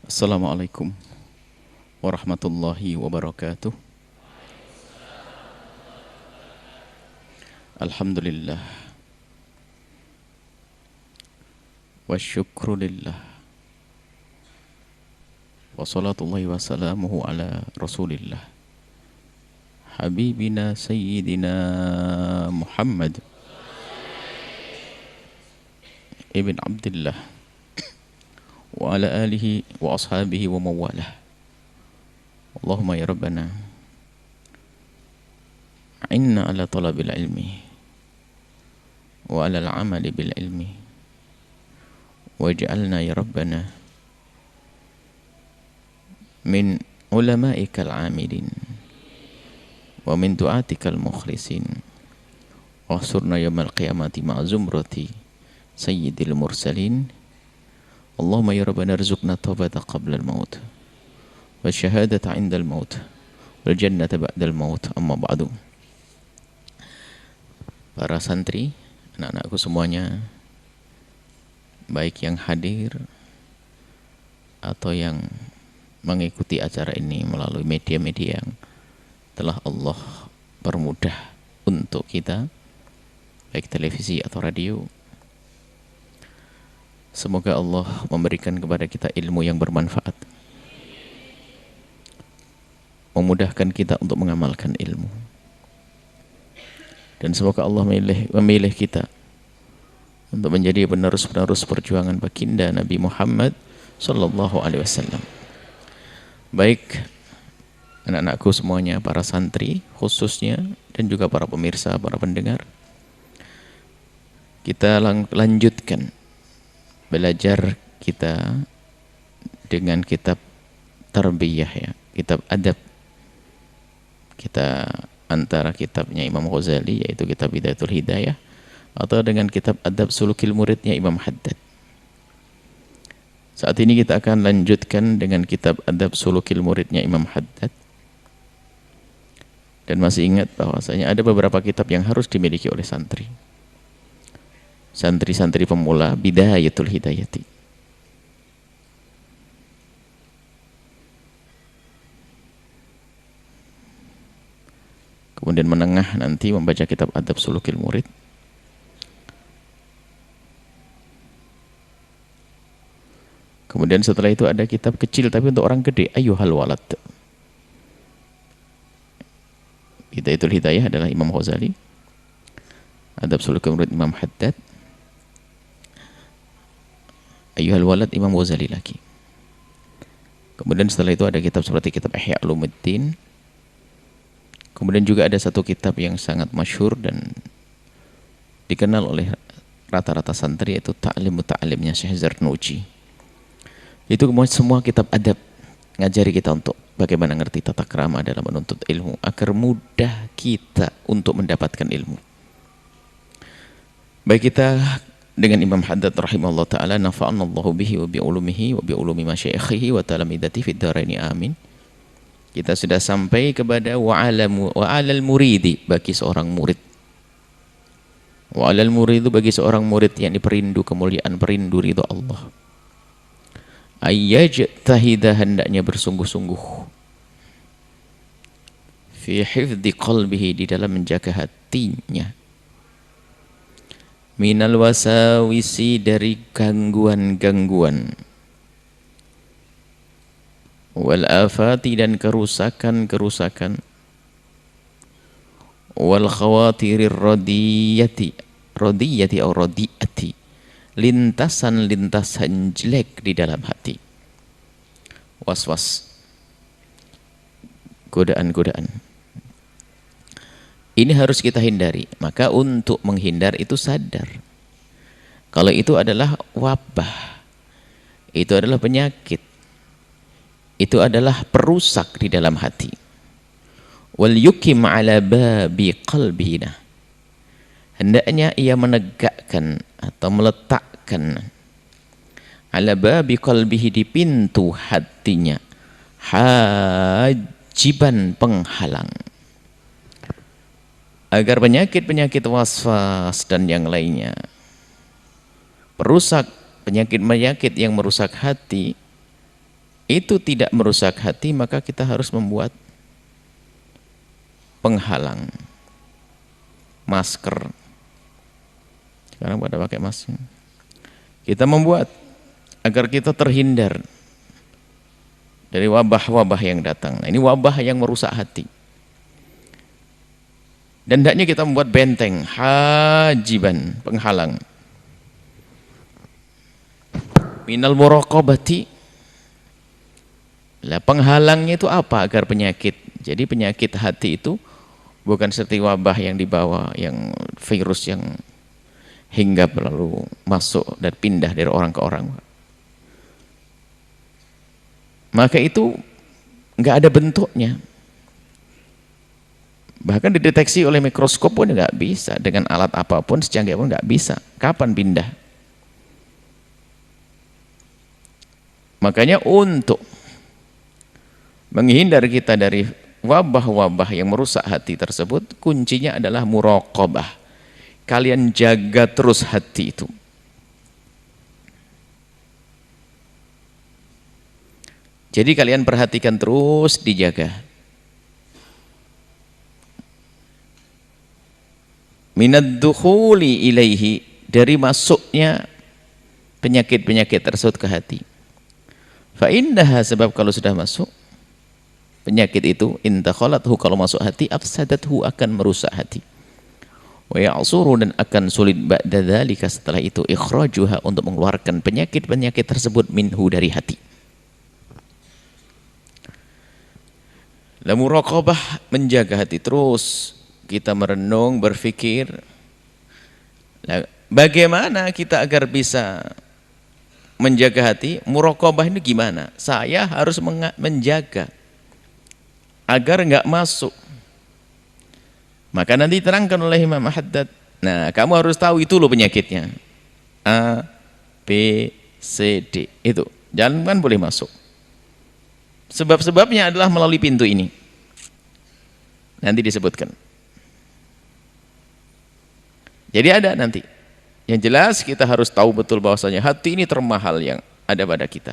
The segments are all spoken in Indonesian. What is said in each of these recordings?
Assalamualaikum warahmatullahi wabarakatuh. Alhamdulillah wa syukrulillah wa salatullahi wa salamuhu ala rasulillah habibina sayyidina Muhammad ibn Abdullah wa ala alihi wa ashabihi wa mawalah. Allahumma ya Rabbana a'inna ala talabil ilmi wa ala al-amali bil ilmi waj'alna ya Rabbana min ulama'ika al-amilin wa min du'atika al-mukhlisin wa surna yawmal qiyamati ma'a zumrati sayyidil mursalin. Allahumma ya Rabbana rizukna taubata qabla al-maut wa syahadata inda al-maut wal jannata ba'da al-maut. Amma ba'du. Para santri, anak-anakku semuanya, baik yang hadir atau yang mengikuti acara ini melalui media-media yang telah Allah permudah untuk kita, baik televisi atau radio. Semoga Allah memberikan kepada kita ilmu yang bermanfaat, memudahkan kita untuk mengamalkan ilmu, dan semoga Allah memilih kita untuk menjadi penerus-penerus perjuangan baginda Nabi Muhammad sallallahu alaihi wasallam. Baik anak-anakku semuanya, para santri khususnya, dan juga para pemirsa, para pendengar, kita lanjutkan belajar kita dengan kitab tarbiyah, ya, kitab adab. Kita antara kitabnya Imam Ghazali, yaitu kitab Bidayatul Hidayah, atau dengan kitab adab sulukil muridnya Imam Haddad. Saat ini kita akan lanjutkan dengan kitab adab sulukil muridnya Imam Haddad. Dan masih ingat bahwasanya ada beberapa kitab yang harus dimiliki oleh santri-santri pemula, Bidayatul Hidayati. Kemudian menengah nanti membaca kitab Adab Sulukil Murid. Kemudian setelah itu ada kitab kecil tapi untuk orang gede, Ayyuhal Walad. Bidayatul Hidayah adalah Imam Ghazali, Adab Sulukil Murid Imam Haddad, Ayyuhal Walad Imam Ghazali lagi. Kemudian setelah itu ada kitab seperti kitab Ihya Ulumuddin. Kemudian juga ada satu kitab yang sangat masyhur dan dikenal oleh rata-rata santri, yaitu Ta'limu Ta'limnya Syekh Zarnuji. Itu semua kitab adab ngajari kita untuk bagaimana ngerti tata krama dalam menuntut ilmu agar mudah kita untuk mendapatkan ilmu. Baik, kita dengan Imam Haddad rahimahullah ta'ala, nafa'anallahu bihi wa bi ulumihi wa bi ulumi masyayikhihi wa talamidati fid dharaini amin. Kita sudah sampai kepada wa'alal muridi, bagi seorang murid. Wa'alal muridu, bagi seorang murid yang diperindu kemuliaan, perindu ridha Allah. Ayyajtahida, hendaknya bersungguh-sungguh. Fi hifdhi qalbihi, di dalam menjaga hatinya. Minal wasawisi, dari gangguan-gangguan. Wal afati, dan kerusakan-kerusakan. Wal khawatirir radiyati atau radiyati, lintasan-lintasan jelek di dalam hati. Was-was, godaan-godaan. Ini harus kita hindari. Maka untuk menghindar itu sadar kalau itu adalah wabah, itu adalah penyakit, itu adalah perusak di dalam hati. Wal yukim ala babi qalbina, hendaknya ia menegakkan atau meletakkan ala babi qalbihi, di pintu hatinya, hajiban, penghalang, agar penyakit-penyakit waswas dan yang lainnya, perusak, penyakit-penyakit yang merusak hati, itu tidak merusak hati, maka kita harus membuat penghalang, masker. Sekarang pada pakai masker. Kita membuat agar kita terhindar dari wabah-wabah yang datang. Nah, ini wabah yang merusak hati. Dan hendaknya kita membuat benteng, hajiban, penghalang. Minal muraqabati. Lah penghalangnya itu apa agar penyakit? Jadi penyakit hati itu bukan seperti wabah yang dibawa, yang virus yang hinggap lalu masuk dan pindah dari orang ke orang. Maka itu nggak ada bentuknya. Bahkan dideteksi oleh mikroskop pun nggak bisa, dengan alat apapun secanggih pun nggak bisa. Kapan pindah? Makanya untuk menghindar kita dari wabah-wabah yang merusak hati tersebut, kuncinya adalah muraqabah. Kalian jaga terus hati itu. Jadi kalian perhatikan terus, dijaga. Minad dukhuli ilaihi, dari masuknya penyakit-penyakit tersebut ke hati. Fa innaha, sebab kalau sudah masuk penyakit itu, intakhalathu, kalau masuk hati, afsadathu, akan merusak hati. Wa ya'suru, dan akan sulit ba'da dzalika, setelah itu, ikhrajuha, untuk mengeluarkan penyakit-penyakit tersebut minhu, dari hati. La muraqabah, menjaga hati terus. Kita merenung, berpikir, bagaimana kita agar bisa menjaga hati? Muraqabah ini gimana? Saya harus menjaga agar enggak masuk. Maka nanti terangkan oleh Imam Haddad. Nah, kamu harus tahu itu loh penyakitnya. A, B, C, D. Itu. Jangan boleh masuk. Sebab-sebabnya adalah melalui pintu ini. Nanti disebutkan. Jadi ada nanti. Yang jelas kita harus tahu betul bahwasanya hati ini termahal yang ada pada kita.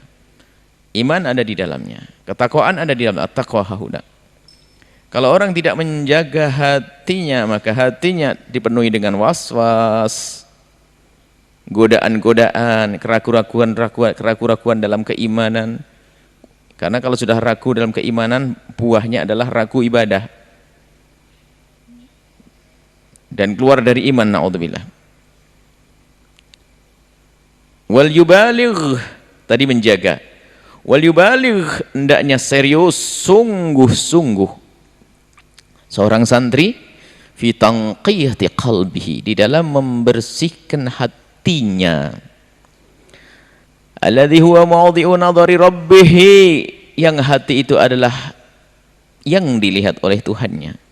Iman ada di dalamnya. Ketakwaan ada di dalamnya. At-taqwa hahuna. Kalau orang tidak menjaga hatinya, maka hatinya dipenuhi dengan was-was, godaan-godaan, keraguan-keraguan dalam keimanan. Karena kalau sudah ragu dalam keimanan, buahnya adalah ragu ibadah. Dan keluar dari iman, na'udzubillah. Wal yubaligh, tadi menjaga. Wal yubaligh, hendaknya serius, sungguh-sungguh. Seorang santri, fi tanqiyati qalbihi, di dalam membersihkan hatinya. Alladzi huwa mawdhi'u nadhari rabbih, yang hati itu adalah yang dilihat oleh Tuhannya.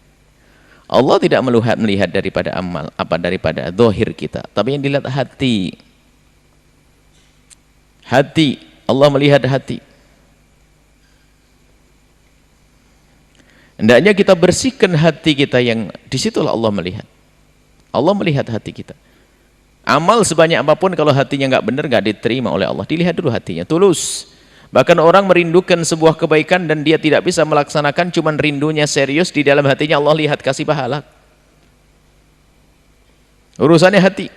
Allah tidak melihat daripada amal, daripada zahir kita, tapi yang dilihat hati. Hati, Allah melihat hati. Hendaknya kita bersihkan hati kita, yang disitulah Allah melihat. Allah melihat hati kita. Amal sebanyak apapun, kalau hatinya nggak benar, nggak diterima oleh Allah. Dilihat dulu hatinya, tulus. Bahkan orang merindukan sebuah kebaikan dan dia tidak bisa melaksanakan, cuman rindunya serius, di dalam hatinya Allah lihat, kasih pahala. Urusannya hati.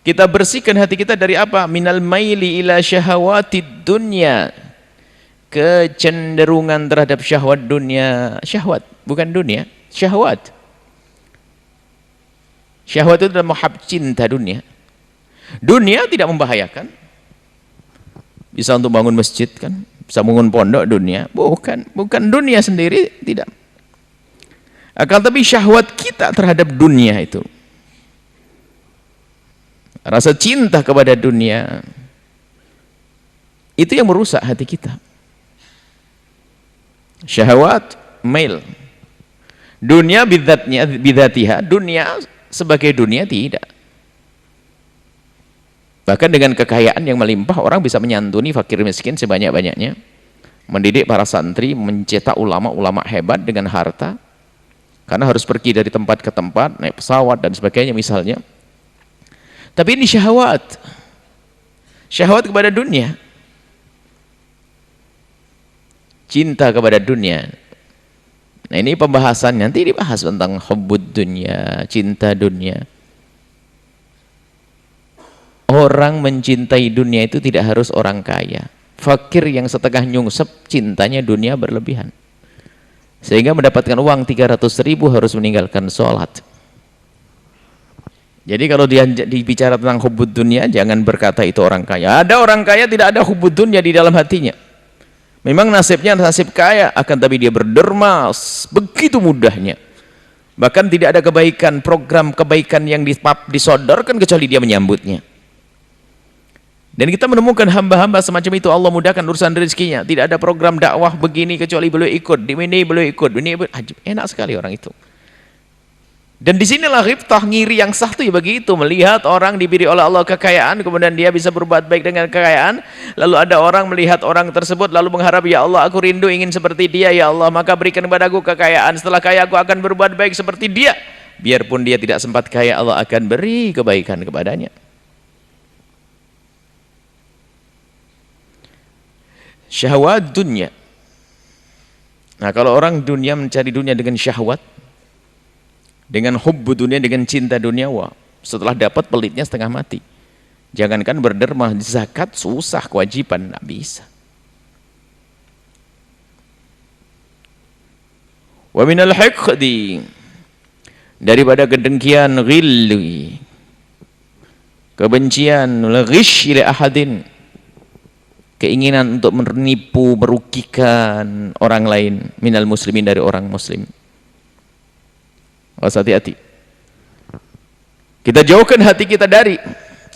Kita bersihkan hati kita dari apa? Minal maili ila syahawatid dunya, kecenderungan terhadap syahwat dunia. Syahwat, bukan dunia, syahwat. Syahwat itu adalah mahab, cinta dunia. Dunia tidak membahayakan. Bisa untuk bangun masjid kan, bisa bangun pondok, dunia. Bukan dunia sendiri, tidak. Akan tapi syahwat kita terhadap dunia itu. Rasa cinta kepada dunia. Itu yang merusak hati kita. Syahwat, mail. Dunia bidzatiha, dunia sebagai dunia tidak. Bahkan dengan kekayaan yang melimpah, orang bisa menyantuni fakir miskin sebanyak-banyaknya, mendidik para santri, mencetak ulama-ulama hebat dengan harta, karena harus pergi dari tempat ke tempat, naik pesawat dan sebagainya misalnya. Tapi ini syahwat, syahwat kepada dunia. cinta kepada dunia. Nah, ini pembahasan nanti dibahas tentang hubbud dunya, cinta dunia. Orang mencintai dunia itu tidak harus orang kaya. Fakir yang setengah nyungsep cintanya dunia berlebihan, sehingga mendapatkan uang 300.000 harus meninggalkan sholat. Jadi kalau dia dibicara tentang hubbud dunia, jangan berkata itu orang kaya. Ada orang kaya tidak ada hubbud dunia di dalam hatinya. Memang nasibnya nasib kaya, akan tapi dia berderma begitu mudahnya. Bahkan tidak ada kebaikan, program kebaikan yang disodorkan kecuali dia menyambutnya. Dan kita menemukan hamba-hamba semacam itu, Allah mudahkan urusan rezekinya. Tidak ada program dakwah begini kecuali beliau ikut, di ini beliau ikut, ini enak sekali orang itu. Dan disinilah ghibtah, ngiri yang sah itu ya begitu, melihat orang diberi oleh Allah kekayaan, kemudian dia bisa berbuat baik dengan kekayaan, lalu ada orang melihat orang tersebut lalu mengharap, ya Allah aku rindu ingin seperti dia, ya Allah maka berikan kepadaku kekayaan, setelah kaya aku akan berbuat baik seperti dia. Biarpun dia tidak sempat kaya, Allah akan beri kebaikan kepadanya. Syahwat dunia. Nah, kalau orang dunia mencari dunia dengan syahwat, dengan hubbu dunia, dengan cinta dunia, wah, setelah dapat pelitnya setengah mati. Jangankan berderma, zakat susah, kewajiban tidak bisa. Wa minal hiqdi, daripada kedengkian, ghilli, kebencian, ghish ila ahadin, keinginan untuk menipu, merugikan orang lain, minal muslimin, dari orang muslim. Harus hati-hati. Kita jauhkan hati kita dari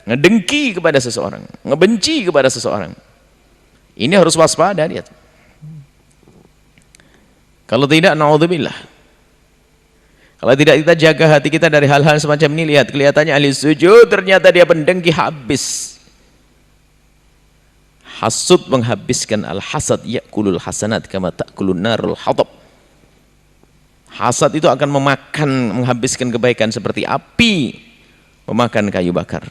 ngedengki kepada seseorang, ngebenci kepada seseorang. Ini harus waspada dia. Kalau tidak, naudzubillah. Kalau tidak kita jaga hati kita dari hal-hal semacam ini, lihat kelihatannya ahli sujud, ternyata dia pendengki habis. Hasud menghabiskan, al-hasad ya'kulul hasanat kama ta'kulun narul hatab. Hasad itu akan menghabiskan kebaikan seperti api memakan kayu bakar.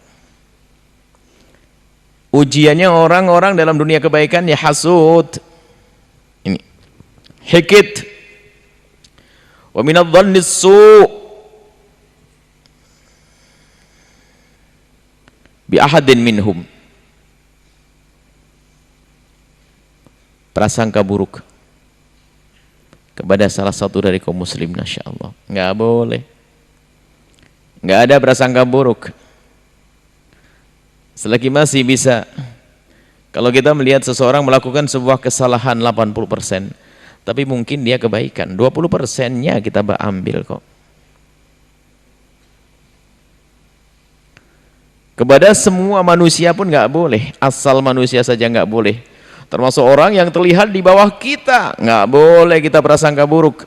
Ujiannya orang-orang dalam dunia kebaikan ya hasud. Ini hikit. Wa minadh-dhanni su' bi ahadin minhum. Prasangka buruk kepada salah satu dari kaum muslim, masya Allah, nggak boleh, nggak ada prasangka buruk. Selagi masih bisa, kalau kita melihat seseorang melakukan sebuah kesalahan 80%, tapi mungkin dia kebaikan, 20%-nya kita ambil kok. Kepada semua manusia pun nggak boleh, asal manusia saja nggak boleh. Termasuk orang yang terlihat di bawah kita, nggak boleh kita prasangka buruk.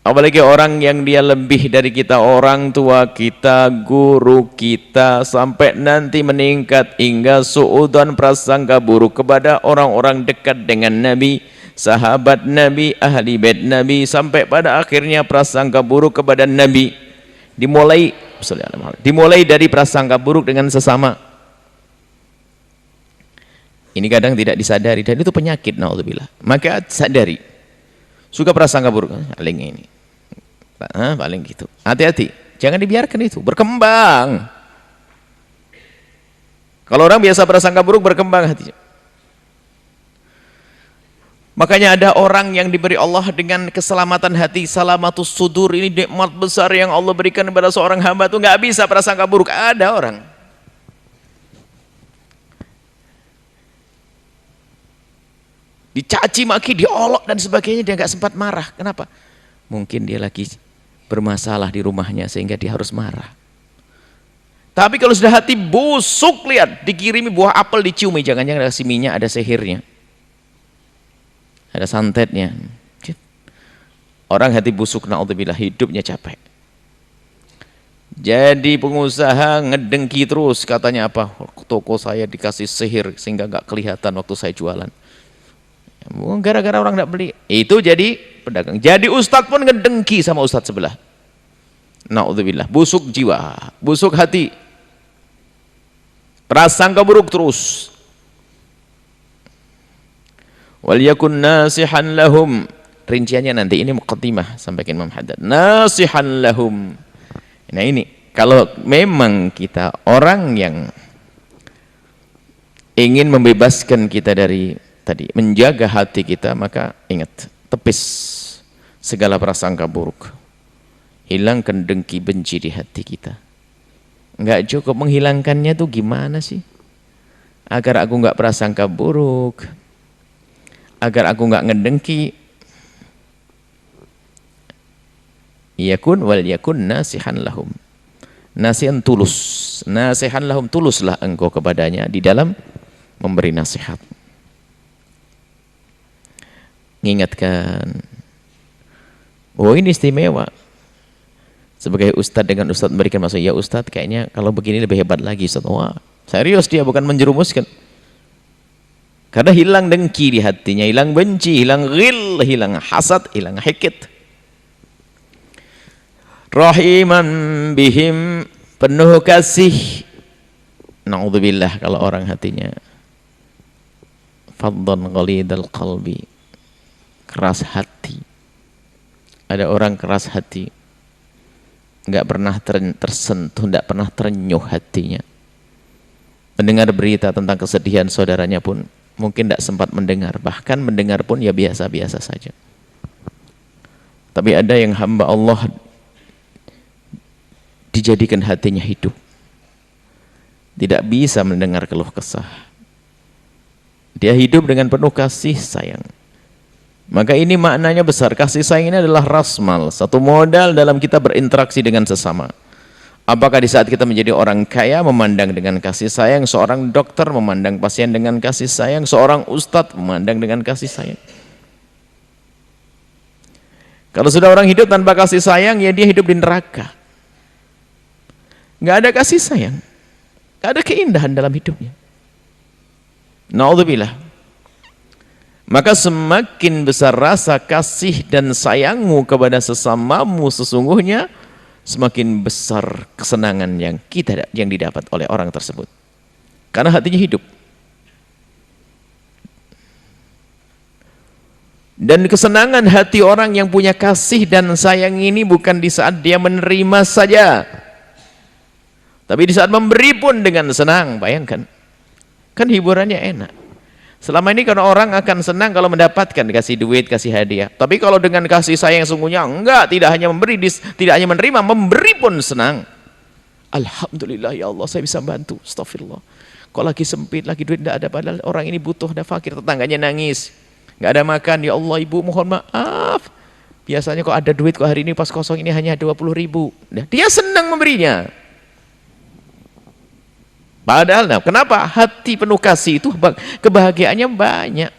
Apalagi orang yang dia lebih dari kita, orang tua kita, guru kita, sampai nanti meningkat hingga suudzon prasangka buruk kepada orang-orang dekat dengan Nabi, sahabat Nabi, ahli bait Nabi, sampai pada akhirnya prasangka buruk kepada Nabi. Dimulai dari prasangka buruk dengan sesama. Ini kadang tidak disadari dan itu penyakit, naudzubillah. Maka sadari. Suka prasangka buruk, paling ini. Paling gitu. Hati-hati, jangan dibiarkan itu berkembang. Kalau orang biasa prasangka buruk, berkembang hatinya. Makanya ada orang yang diberi Allah dengan keselamatan hati, salamatus sudur, ini nikmat besar yang Allah berikan kepada seorang hamba, itu nggak bisa prasangka buruk. Ada orang dicaci maki, diolok dan sebagainya, dia nggak sempat marah. Kenapa? Mungkin dia lagi bermasalah di rumahnya sehingga dia harus marah. Tapi kalau sudah hati busuk, lihat, dikirimi buah apel diciumi, jangan-jangan ada siminya, ada sihirnya, ada santetnya. Orang hati busuk, naudzubillah, hidupnya capek. Jadi pengusaha ngedengki terus, katanya apa? Toko saya dikasih sihir sehingga nggak kelihatan waktu saya jualan. Gara-gara orang tidak beli, itu jadi pedagang. Jadi ustadz pun ngedengki sama ustadz sebelah. Naudzubillah, busuk jiwa, busuk hati, prasangka buruk terus. Wal yakun nasihan lahum. Rinciannya nanti, ini muqaddimah sampaikan Imam Haddad. Nasihan lahum. Nah ini, kalau memang kita orang yang ingin membebaskan kita dari tadi, menjaga hati kita, maka ingat, tepis segala prasangka buruk. Hilangkan dengki benci di hati kita. Enggak cukup menghilangkannya tuh gimana sih? Agar aku enggak prasangka buruk, agar aku enggak ngedengki. Yakun wal yakun nasihan lahum. Nasihan tulus. Nasihan lahum, tuluslah engkau kepadanya di dalam memberi nasihat. Mengingatkan, oh ini istimewa. Sebagai ustadz dengan ustadz memberikan maksud, ya ustadz kayaknya kalau begini lebih hebat lagi ustadz. Wah serius dia, bukan menjerumuskan. Karena hilang dengki di hatinya, hilang benci, hilang ghil, hilang hasad, hilang hikit. Rahiman bihim, penuh kasih. Na'udzubillah kalau orang hatinya faddan ghalidal qalbi, keras hati. Ada orang keras hati, enggak pernah tersentuh, enggak pernah terenyuh hatinya. Mendengar berita tentang kesedihan saudaranya pun mungkin enggak sempat mendengar, bahkan mendengar pun ya biasa-biasa saja. Tapi ada yang hamba Allah dijadikan hatinya hidup, tidak bisa mendengar keluh kesah. Dia hidup dengan penuh kasih sayang. Maka ini maknanya besar. Kasih sayang ini adalah rasmal, satu modal dalam kita berinteraksi dengan sesama. Apakah di saat kita menjadi orang kaya memandang dengan kasih sayang, seorang dokter memandang pasien dengan kasih sayang, seorang ustadz memandang dengan kasih sayang. Kalau sudah orang hidup tanpa kasih sayang, ya dia hidup di neraka. Nggak ada kasih sayang, nggak ada keindahan dalam hidupnya. Na'udzubillah. Maka semakin besar rasa kasih dan sayangmu kepada sesamamu, sesungguhnya semakin besar kesenangan yang didapat oleh orang tersebut, karena hatinya hidup. Dan kesenangan hati orang yang punya kasih dan sayang ini bukan di saat dia menerima saja, tapi di saat memberi pun dengan senang. Bayangkan, kan hiburannya enak. Selama ini kan orang akan senang kalau mendapatkan, kasih duit, kasih hadiah. Tapi kalau dengan kasih sayang sungguhnya, enggak, tidak hanya memberi, tidak hanya menerima, memberi pun senang. Alhamdulillah ya Allah, saya bisa bantu. Astagfirullah. Kok lagi sempit, lagi duit tidak ada, padahal orang ini butuh, ada fakir, tetangganya nangis, nggak ada makan. Ya Allah ibu mohon maaf. Biasanya kok ada duit, kok hari ini pas kosong ini hanya 20.000. Nah, dia senang memberinya. Padahal, nah, kenapa? Hati penuh kasih itu kebahagiaannya banyak.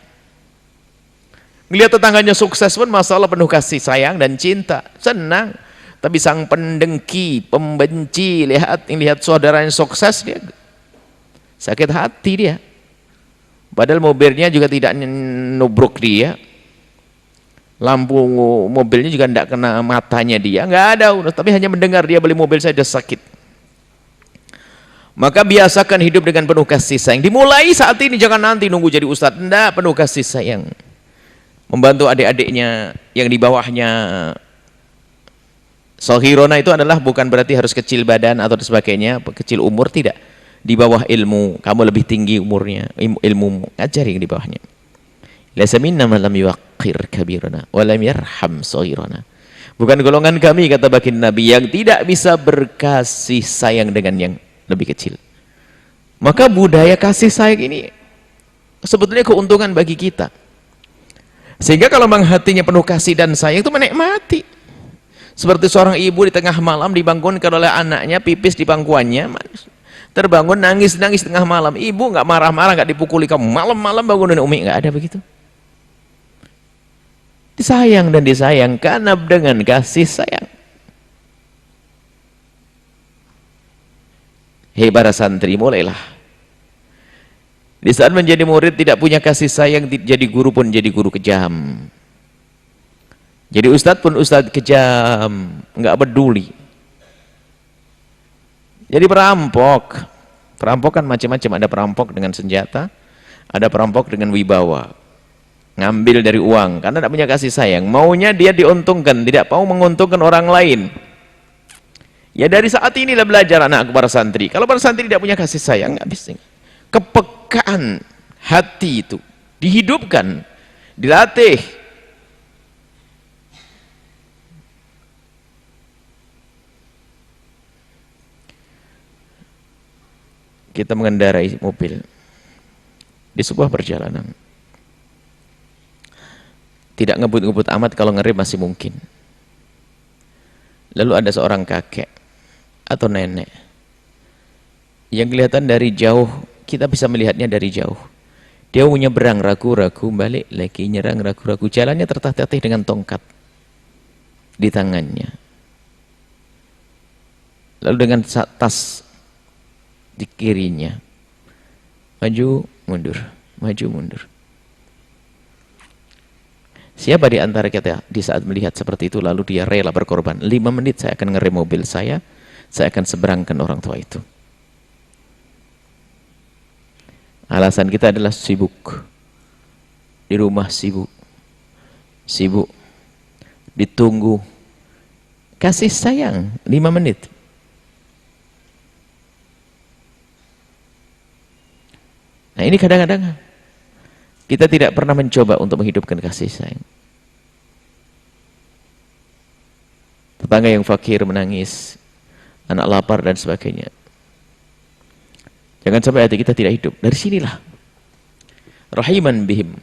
Melihat tetangganya sukses pun masalah penuh kasih sayang dan cinta, senang. Tapi sang pendengki, pembenci, lihat saudaranya sukses, dia sakit hati dia. Padahal mobilnya juga tidak nubruk dia, lampu mobilnya juga tidak kena matanya dia, nggak ada. Tapi hanya mendengar dia beli mobil saja sakit. Maka biasakan hidup dengan penuh kasih sayang. Dimulai saat ini, jangan nanti nunggu jadi ustadz. Tidak, penuh kasih sayang. Membantu adik-adiknya yang di bawahnya. Sohirona itu adalah bukan berarti harus kecil badan atau sebagainya, kecil umur, tidak. Di bawah ilmu, kamu lebih tinggi umurnya, ilmumu, ajari yang di bawahnya. Laisa minna man lam yuwaqqir kabirana wa lam yarham sohirona. Bukan golongan kami, kata baginda Nabi, yang tidak bisa berkasih sayang dengan yang lebih kecil. Maka budaya kasih sayang ini sebetulnya keuntungan bagi kita. Sehingga kalau memang hatinya penuh kasih dan sayang itu menikmati. Seperti seorang ibu di tengah malam dibangunkan oleh anaknya pipis di pangkuannya, terbangun nangis-nangis tengah malam. Ibu nggak marah-marah, nggak dipukuli, kamu malam-malam bangunin Umi, nggak ada begitu. Disayang dan disayangkan dengan kasih sayang. Hei para santri, mulailah. Di saat menjadi murid tidak punya kasih sayang, jadi guru pun jadi guru kejam. Jadi ustadz pun ustadz kejam, nggak peduli. Jadi perampok. Perampok kan macam-macam, ada perampok dengan senjata, ada perampok dengan wibawa. ngambil dari uang karena tidak punya kasih sayang, maunya dia diuntungkan, tidak mau menguntungkan orang lain. Ya dari saat inilah belajar anak para santri. Kalau para santri tidak punya kasih sayang, nggak bisa. Kepekaan hati itu dihidupkan, dilatih. Kita mengendarai mobil di sebuah perjalanan, tidak ngebut-ngebut amat, kalau ngerem masih mungkin. Lalu ada seorang kakek atau nenek yang kelihatan dari jauh, kita bisa melihatnya dari jauh. Dia mau nyebrang ragu-ragu, balik lagi nyerang ragu-ragu, jalannya tertatih dengan tongkat di tangannya. Lalu dengan tas di kirinya, maju mundur, maju mundur. Siapa di antara kita di saat melihat seperti itu lalu dia rela berkorban, 5 menit saya akan ngerem mobil saya akan seberangkan orang tua itu. Alasan kita adalah sibuk di rumah, sibuk ditunggu kasih sayang 5 menit. Nah ini kadang-kadang kita tidak pernah mencoba untuk menghidupkan kasih sayang. Tetangga yang fakir menangis, anak lapar dan sebagainya. Jangan sampai hati kita tidak hidup. Dari sinilah rahiman bihim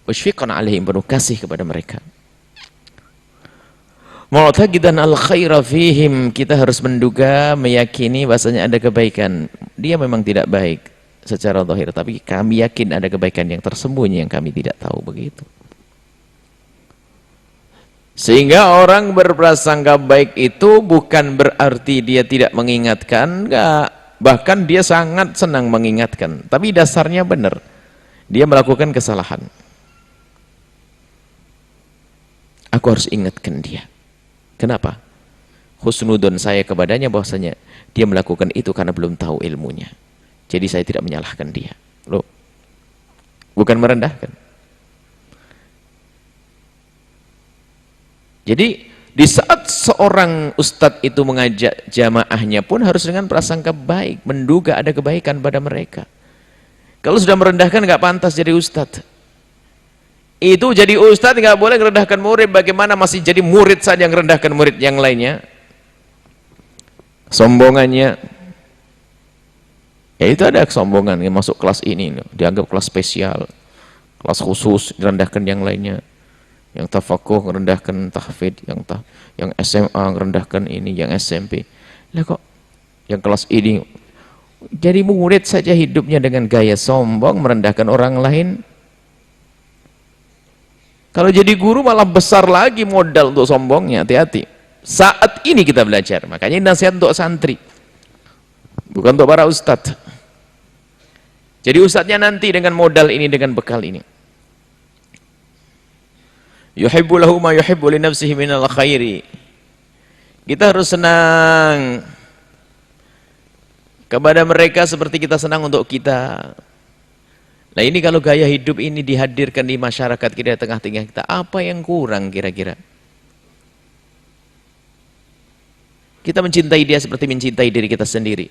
wasyfiqan alaihim, penuh kasih kepada mereka. Mu'taqidan al-khaira fihim, kita harus menduga, meyakini bahasanya ada kebaikan. Dia memang tidak baik secara zahir, tapi kami yakin ada kebaikan yang tersembunyi yang kami tidak tahu, begitu. Sehingga orang berprasangka baik itu bukan berarti dia tidak mengingatkan, enggak. Bahkan dia sangat senang mengingatkan, tapi dasarnya benar. Dia melakukan kesalahan. Aku harus ingatkan dia. Kenapa? Husnudon saya kepadanya bahwasanya dia melakukan itu karena belum tahu ilmunya. Jadi saya tidak menyalahkan dia. Loh, bukan merendahkan. Jadi di saat seorang ustadz itu mengajak jamaahnya pun harus dengan prasangka baik, menduga ada kebaikan pada mereka. Kalau sudah merendahkan nggak pantas jadi ustadz. Itu jadi ustadz nggak boleh merendahkan murid. Bagaimana masih jadi murid saja yang merendahkan murid yang lainnya? Sombongannya. Ya itu ada kesombongan yang masuk kelas ini, dianggap kelas spesial, kelas khusus, direndahkan yang lainnya. Yang tafakuh merendahkan tahfidz, yang SMA merendahkan ini, yang SMP. Lah kok yang kelas ini jadi murid saja hidupnya dengan gaya sombong, merendahkan orang lain. Kalau jadi guru malah besar lagi modal untuk sombongnya, hati-hati. Saat ini kita belajar, makanya ini nasihat untuk santri, bukan untuk para ustadz. Jadi ustadznya nanti dengan modal ini, dengan bekal ini. Yuhibbu lahu ma yuhibbu li nafsihi minal khairi. Kita harus senang kepada mereka seperti kita senang untuk kita. Nah ini kalau gaya hidup ini dihadirkan di masyarakat kita, di tengah-tengah kita, apa yang kurang kira-kira? Kita mencintai dia seperti mencintai diri kita sendiri.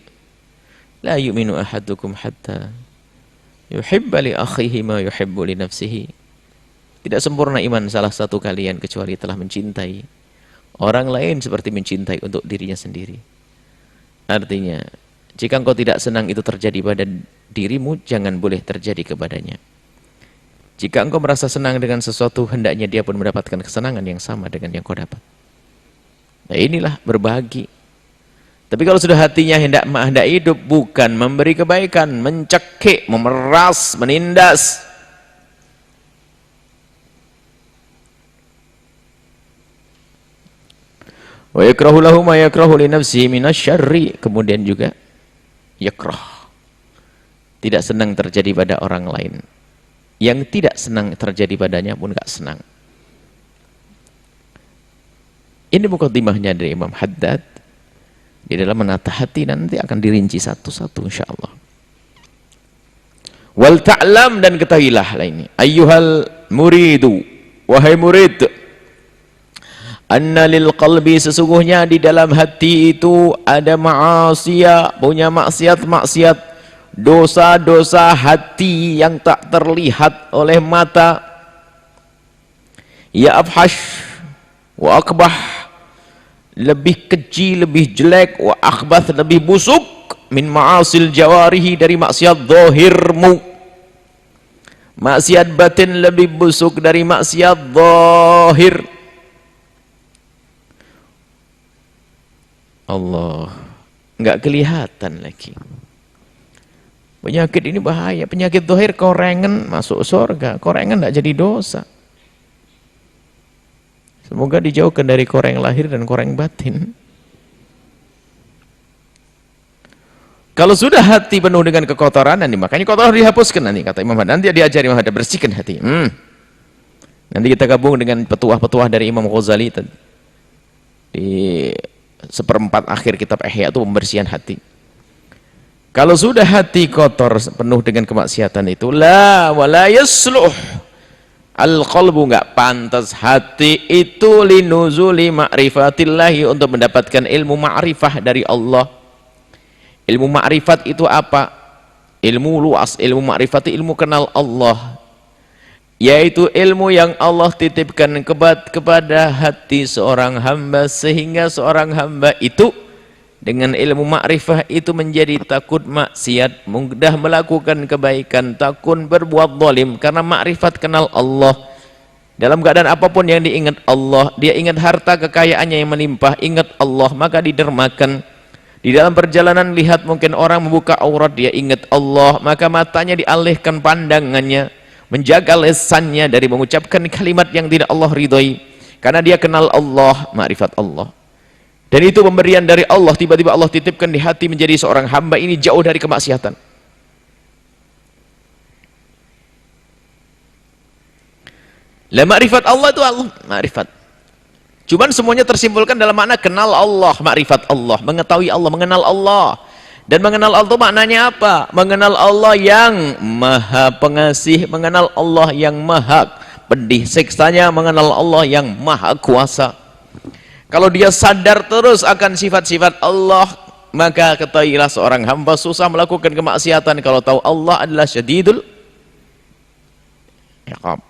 La yu'minu ahadukum hatta yuhibba li akhihi ma yuhibbu li nafsihi. Tidak sempurna iman salah satu kalian kecuali telah mencintai orang lain seperti mencintai untuk dirinya sendiri. Artinya, jika engkau tidak senang itu terjadi pada dirimu, jangan boleh terjadi kepadanya. Jika engkau merasa senang dengan sesuatu, hendaknya dia pun mendapatkan kesenangan yang sama dengan yang kau dapat. Nah inilah berbagi. Tapi kalau sudah hatinya hendak hidup, bukan memberi kebaikan, mencekik, memeras, menindas. Wa yakrahu lahu ma yakrahu li nafsihi minasyarri. Kemudian juga yakrah, tidak senang terjadi pada orang lain. Yang tidak senang terjadi padanya pun gak senang. Ini mukaddimahnya dari Imam Haddad. Di dalam menata hati nanti akan dirinci satu-satu insyaallah. Wal ta'lam, dan ketahuilah lah ini, ayyuhal muridu, wahai murid, anna lil qalbi, sesungguhnya di dalam hati itu ada ma'asiyah, punya maksiat-maksiat, dosa-dosa hati yang tak terlihat oleh mata. Ya afhash wa akbah, lebih keji, lebih jelek, wa akhbath, lebih busuk, min ma'asil jawarihi, dari maksiat zahirmu. Maksiat batin lebih busuk dari maksiat zahir. Allah, nggak kelihatan lagi. Penyakit ini bahaya. Penyakit zahir, korengan masuk surga, korengan nggak jadi dosa. Semoga dijauhkan dari koreng lahir dan koreng batin. Kalau sudah hati penuh dengan kekotoran, nanti makanya kotoran dihapuskan, nanti kata Imam Haddad, nanti diajari Imam Haddad, bersihkan hati. Nanti kita gabung dengan petuah-petuah dari Imam Ghazali di seperempat akhir kitab Ihya, itu pembersihan hati. Kalau sudah hati kotor penuh dengan kemaksiatan itu, la wala yasluh al-qalbu, enggak pantas hati itu linuzuli ma'rifatillahi, untuk mendapatkan ilmu ma'rifah dari Allah. Ilmu ma'rifat itu apa? Ilmu luas. Ilmu ma'rifat itu ilmu kenal Allah, yaitu ilmu yang Allah titipkan kepada hati seorang hamba, sehingga seorang hamba itu dengan ilmu ma'rifah itu menjadi takut maksiat, mudah melakukan kebaikan, takut berbuat zalim, karena ma'rifat kenal Allah. Dalam keadaan apapun yang diingat Allah, dia ingat harta kekayaannya yang melimpah, ingat Allah, maka didermakan. Di dalam perjalanan lihat mungkin orang membuka aurat, dia ingat Allah, maka matanya dialihkan pandangannya, menjaga lisannya dari mengucapkan kalimat yang tidak Allah ridhoi, karena dia kenal Allah, ma'rifat Allah. Dan itu pemberian dari Allah, tiba-tiba Allah titipkan di hati menjadi seorang hamba ini jauh dari kemaksiatan. La ma'rifat Allah itu Allah, ma'rifat. Cuman semuanya tersimpulkan dalam makna kenal Allah, makrifat Allah, mengetahui Allah, mengenal Allah. Dan mengenal Allah itu maknanya apa? Mengenal Allah yang maha pengasih, mengenal Allah yang maha pedih siksanya, mengenal Allah yang maha kuasa. Kalau dia sadar terus akan sifat-sifat Allah, maka ketahuilah seorang hamba susah melakukan kemaksiatan kalau tahu Allah adalah syadidul iqab.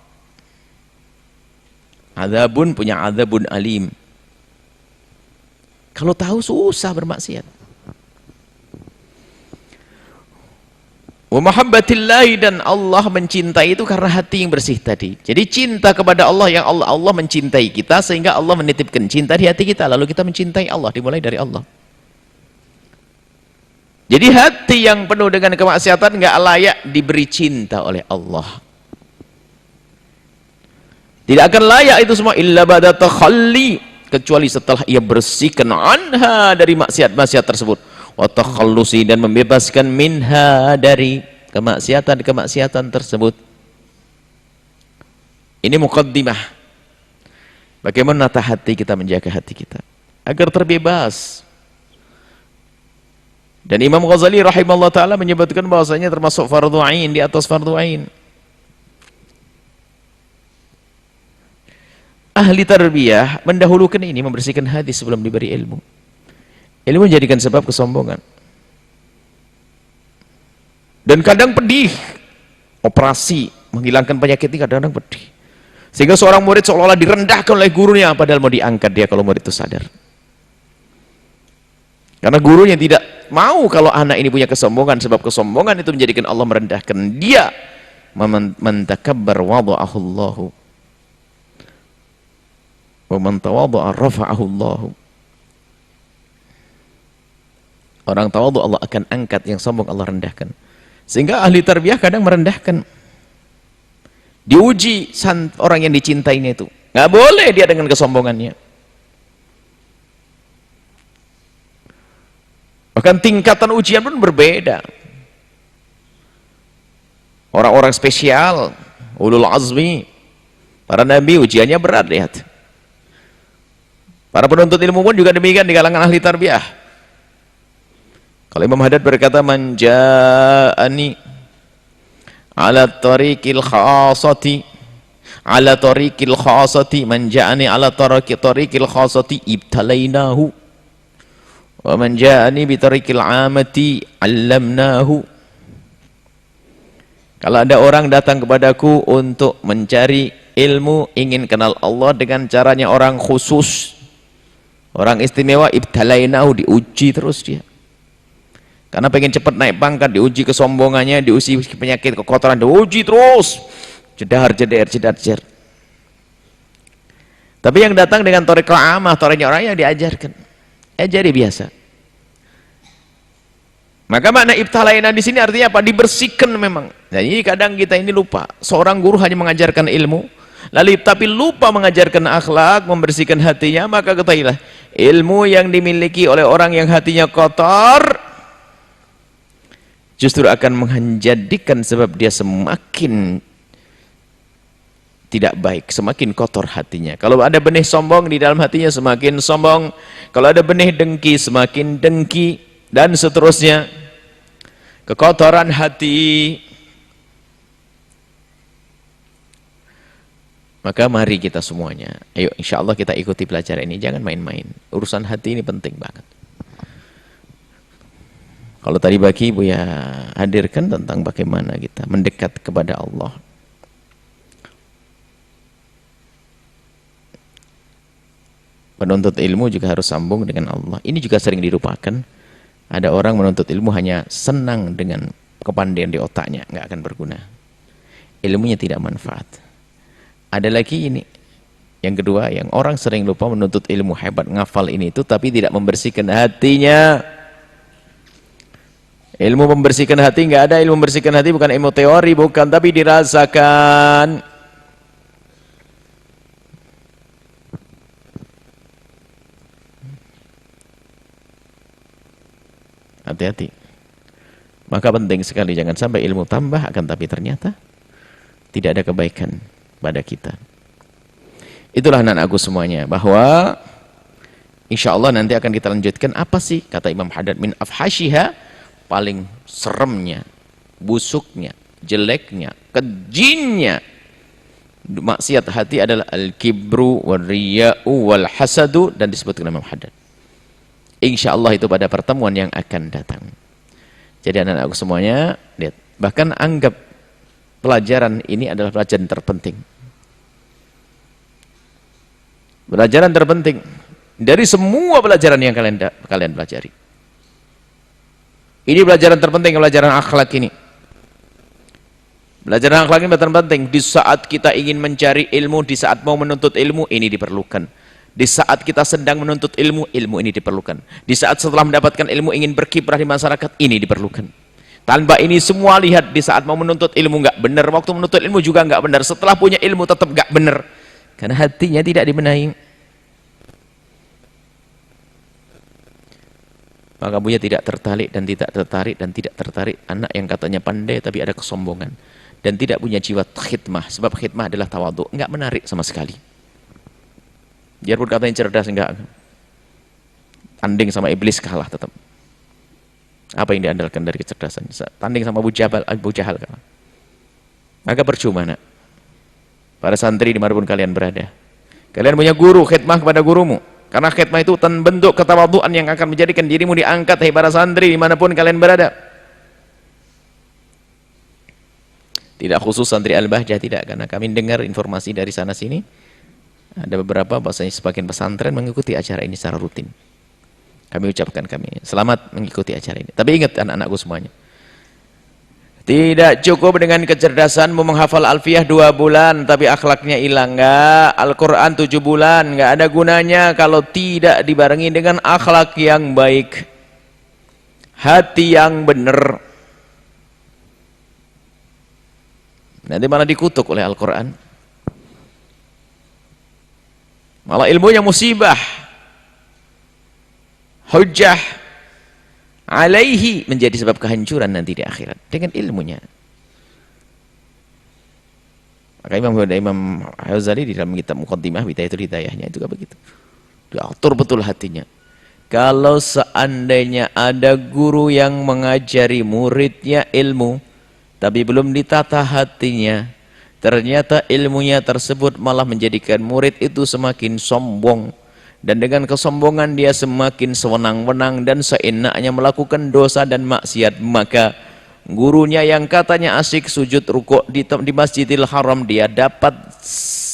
Adzabun, punya adzabun alim. Kalau tahu susah bermaksiat. Wa mahabbatillahi, dan Allah mencintai itu karena hati yang bersih tadi. Jadi cinta kepada Allah, yang Allah mencintai kita, sehingga Allah menitipkan cinta di hati kita, lalu kita mencintai Allah, dimulai dari Allah. Jadi hati yang penuh dengan kemaksiatan nggak layak diberi cinta oleh Allah. Tidak akan layak itu semua illa ba'da takhalli, kecuali setelah ia bersihkan anha, dari maksiat-maksiat tersebut, wa takhallusi, dan membebaskan minha, dari kemaksiatan-kemaksiatan tersebut. Ini muqaddimah bagaimana menata hati kita, menjaga hati kita agar terbebas. Dan Imam Ghazali rahimahullah ta'ala menyebutkan bahwasanya termasuk fardhu ain, di atas fardhu ain, ahli tarbiyah mendahulukan ini, membersihkan hati sebelum diberi ilmu. Ilmu menjadikan sebab kesombongan. Dan kadang pedih. Operasi menghilangkan penyakit ini kadang-kadang pedih. Sehingga seorang murid seolah-olah direndahkan oleh gurunya, padahal mau diangkat dia kalau murid itu sadar. Karena gurunya tidak mau kalau anak ini punya kesombongan, sebab kesombongan itu menjadikan Allah merendahkan dia. Man takabbar wada'ahu Allahu, wa man tawadha'a rafa'ahu Allah. Orang tawadhu Allah akan angkat, yang sombong Allah rendahkan. Sehingga ahli tarbiyah kadang merendahkan. Diuji orang yang dicintainya itu. Nggak boleh dia dengan kesombongannya. Bahkan tingkatan ujian pun berbeda. Orang-orang spesial, ulul azmi, para nabi, ujiannya berat, lihat. Para penuntut ilmu pun juga demikian di kalangan ahli tarbiyah. Kalau Imam Haddad berkata, man ja'ani ala tariqil khasati Ala tariqil khasati man ja'ani ala tariqil khasati ibtalainahu wa man ja'ani bi tariqil amati 'allamnahu. Kalau ada orang datang kepadaku untuk mencari ilmu, ingin kenal Allah dengan caranya orang khusus, orang istimewa, ibtalainahu, diuji terus dia. Karena pengen cepat naik pangkat, diuji kesombongannya, diuji penyakit, kekotoran, diuji terus. Jedar, jedar, jedar, jedar. Tapi yang datang dengan thariqah amah, thariqah orang yang diajarkan. Ajari biasa. Maka makna ibtalaina di sini artinya apa? Dibersihkan memang. Nah, ini kadang kita ini lupa. Seorang guru hanya mengajarkan ilmu, lalu tapi lupa mengajarkan akhlak, membersihkan hatinya, maka ketahuilah, ilmu yang dimiliki oleh orang yang hatinya kotor justru akan menjadikan sebab dia semakin tidak baik, semakin kotor hatinya. Kalau ada benih sombong di dalam hatinya, semakin sombong. Kalau ada benih dengki, semakin dengki, dan seterusnya. Kekotoran hati. Maka mari kita semuanya, ayo insya Allah kita ikuti pelajaran ini, jangan main-main. Urusan hati ini penting banget. Kalau tadi pagi Buya hadirkan tentang bagaimana kita mendekat kepada Allah. Penuntut ilmu juga harus sambung dengan Allah. Ini juga sering dilupakan. Ada orang menuntut ilmu hanya senang dengan kepandaian di otaknya, nggak akan berguna. Ilmunya tidak manfaat. Ada lagi ini. Yang kedua, yang orang sering lupa menuntut ilmu hebat, ngafal ini itu, tapi tidak membersihkan hatinya. Ilmu membersihkan hati nggak ada. Ilmu membersihkan hati bukan ilmu teori, bukan, tapi dirasakan. Hati-hati. Maka penting sekali, jangan sampai ilmu tambah akan tapi ternyata tidak ada kebaikan pada kita. Itulah anak-anakku semuanya, bahwa insya Allah nanti akan kita lanjutkan apa sih kata Imam Haddad, min afhashiha, paling seremnya, busuknya, jeleknya, kejinnya maksiat hati adalah al-kibru wal-riya'u wal-hasadu, dan disebutkan Imam Haddad. Insya Allah itu pada pertemuan yang akan datang. Jadi anak-anakku semuanya, lihat, bahkan anggap pelajaran ini adalah pelajaran terpenting. Pelajaran terpenting dari semua pelajaran yang kalian pelajari. Ini pelajaran terpenting, pelajaran akhlak ini. Pelajaran akhlak ini pelajaran penting. Di saat kita ingin mencari ilmu, di saat mau menuntut ilmu, ini diperlukan. Di saat kita sedang menuntut ilmu, ilmu ini diperlukan. Di saat setelah mendapatkan ilmu ingin berkiprah di masyarakat, ini diperlukan. Tanpa ini semua, lihat, di saat mau menuntut ilmu nggak benar, waktu menuntut ilmu juga nggak benar, setelah punya ilmu tetap nggak benar, karena hatinya tidak dibenahi. Maka Buya tidak tertarik dan tidak tertarik dan tidak tertarik anak yang katanya pandai tapi ada kesombongan dan tidak punya jiwa khidmah, sebab khidmah adalah tawadhu, nggak menarik sama sekali. Biarpun katanya cerdas, enggak, tanding sama iblis kalah tetap. Apa yang diandalkan dari kecerdasan? Tanding sama Abu Jahal kalah. Maka percuma, nak. Para santri dimanapun kalian berada, kalian punya guru, khidmah kepada gurumu, karena khidmah itu bentuk ketawadhuan yang akan menjadikan dirimu diangkat. Hai para santri dimanapun kalian berada, tidak khusus santri Al-Bahjah, tidak, karena kami dengar informasi dari sana sini ada beberapa bahasanya sebagian pesantren mengikuti acara ini secara rutin. Kami ucapkan kami selamat mengikuti acara ini. Tapi ingat anak-anakku semuanya, tidak cukup dengan kecerdasanmu menghafal Alfiyah 2 bulan tapi akhlaknya hilang. Enggak. Al-Quran 7 bulan enggak ada gunanya kalau tidak dibarengi dengan akhlak yang baik, hati yang benar. Nanti malah dikutuk oleh Al-Quran, malah ilmunya musibah, hujjah alaihi, menjadi sebab kehancuran nanti di akhirat dengan ilmunya. Maka Imam Ghazali di dalam kitab Muqaddimah Bidayatul Hidayahnya itu begitu, diatur betul hatinya. Kalau seandainya ada guru yang mengajari muridnya ilmu tapi belum ditata hatinya, Ternyata ilmunya tersebut malah menjadikan murid itu semakin sombong. Dan dengan kesombongan dia semakin sewenang-wenang dan seenaknya melakukan dosa dan maksiat. Maka gurunya yang katanya asyik sujud rukuk di Masjidil Haram, dia dapat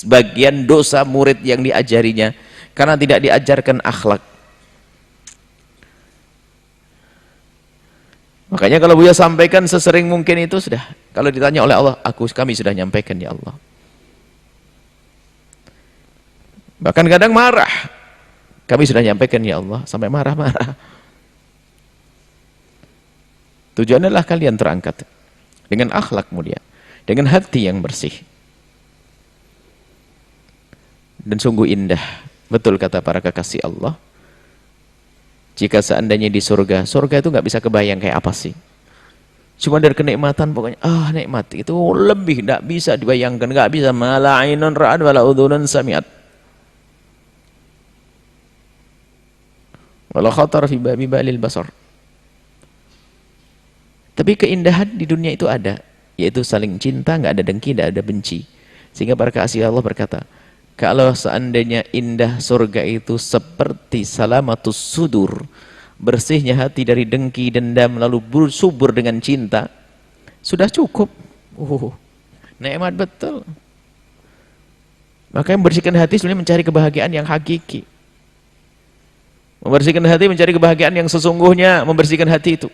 bagian dosa murid yang diajarinya karena tidak diajarkan akhlak. Makanya kalau Buya sampaikan sesering mungkin itu sudah. Kalau ditanya oleh Allah, kami sudah nyampaikan ya Allah. Bahkan kadang marah. Kami sudah nyampaikan ya Allah, sampai marah-marah. Tujuannya adalah kalian terangkat dengan akhlak mulia, dengan hati yang bersih. Dan sungguh indah, betul kata para kekasih Allah. Jika seandainya di surga, surga itu nggak bisa kebayang kayak apa sih. Cuma dari kenikmatan pokoknya, nikmat itu lebih nggak bisa dibayangkan, nggak bisa. Mala ainun ra'at wala udhunun sami'at. Wala khatar fi balil basar. Tapi keindahan di dunia itu ada, yaitu saling cinta, nggak ada dengki, nggak ada benci. Sehingga para kekasih Allah berkata, kalau seandainya indah surga itu seperti salamatus sudur, bersihnya hati dari dengki, dendam, lalu subur dengan cinta, sudah cukup. Nikmat betul. Maka yang membersihkan hati sebenarnya mencari kebahagiaan yang hakiki. Membersihkan hati mencari kebahagiaan yang sesungguhnya, membersihkan hati itu.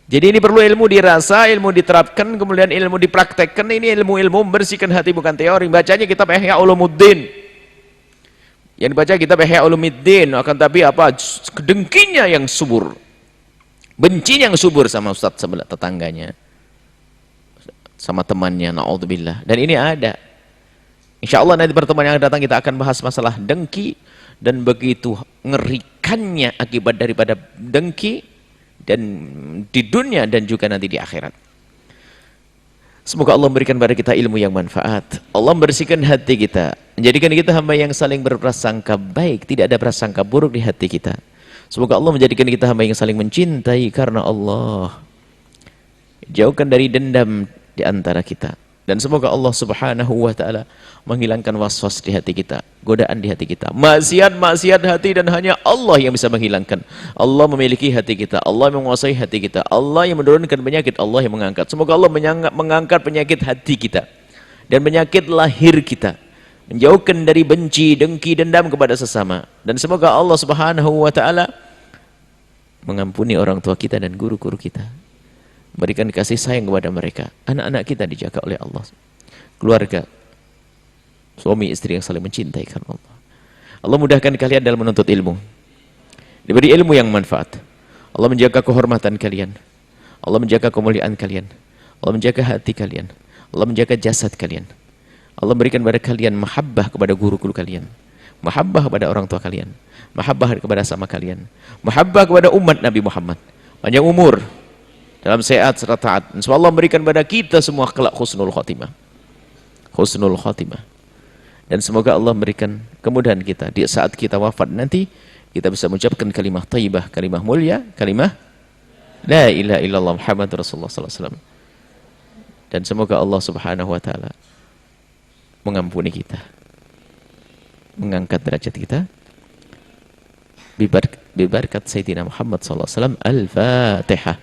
Jadi ini perlu ilmu dirasa, ilmu diterapkan, kemudian ilmu dipraktekkan. Ini ilmu-ilmu membersihkan hati, bukan teori. Bacanya kitab Ihya Ulumuddin. Yang dibaca kitab Ihya Ulumuddin, akan tapi apa? Dengkinya yang subur. Bencinya yang subur sama ustadz sebelah tetangganya. Sama temannya, na'udzubillah. Dan ini ada. Insya Allah nanti pertemuan yang akan datang kita akan bahas masalah dengki. Dan begitu ngerikannya akibat daripada dengki. Dan di dunia dan juga nanti di akhirat. Semoga Allah memberikan pada kita ilmu yang manfaat. Allah membersihkan hati kita, menjadikan kita hamba yang saling berprasangka baik, tidak ada prasangka buruk di hati kita. Semoga Allah menjadikan kita hamba yang saling mencintai karena Allah. Jauhkan dari dendam di antara kita. Dan semoga Allah subhanahu wa ta'ala menghilangkan was-was di hati kita, godaan di hati kita, maksiat hati, dan hanya Allah yang bisa menghilangkan. Allah memiliki hati kita, Allah yang menguasai hati kita, Allah yang menurunkan penyakit, Allah yang mengangkat. Semoga Allah mengangkat penyakit hati kita dan penyakit lahir kita, menjauhkan dari benci, dengki, dendam kepada sesama. Dan semoga Allah subhanahu wa ta'ala mengampuni orang tua kita dan guru-guru kita, berikan kasih sayang kepada mereka. Anak-anak kita dijaga oleh Allah, keluarga, suami istri yang saling mencintai karena Allah. Allah mudahkan kalian dalam menuntut ilmu, diberi ilmu yang manfaat. Allah menjaga kehormatan kalian, Allah menjaga kemuliaan kalian, Allah menjaga hati kalian, Allah menjaga jasad kalian. Allah berikan kepada kalian mahabbah kepada guru-guru kalian, mahabbah kepada orang tua kalian, mahabbah kepada sama kalian, mahabbah kepada umat Nabi Muhammad, panjang umur dalam sehat serta taat. Insyaallah memberikan pada kita semua kelak husnul khotimah. Husnul khotimah. Dan semoga Allah memberikan kemudahan kita di saat kita wafat nanti, kita bisa mengucapkan kalimah thayyibah, kalimah mulia, kalimah la ilaha illallah Muhammad Rasulullah sallallahu alaihi wasallam. Dan semoga Allah subhanahu wa ta'ala mengampuni kita, mengangkat derajat kita bibarkat Sayyidina Muhammad sallallahu alaihi wasallam. Al-Fatihah.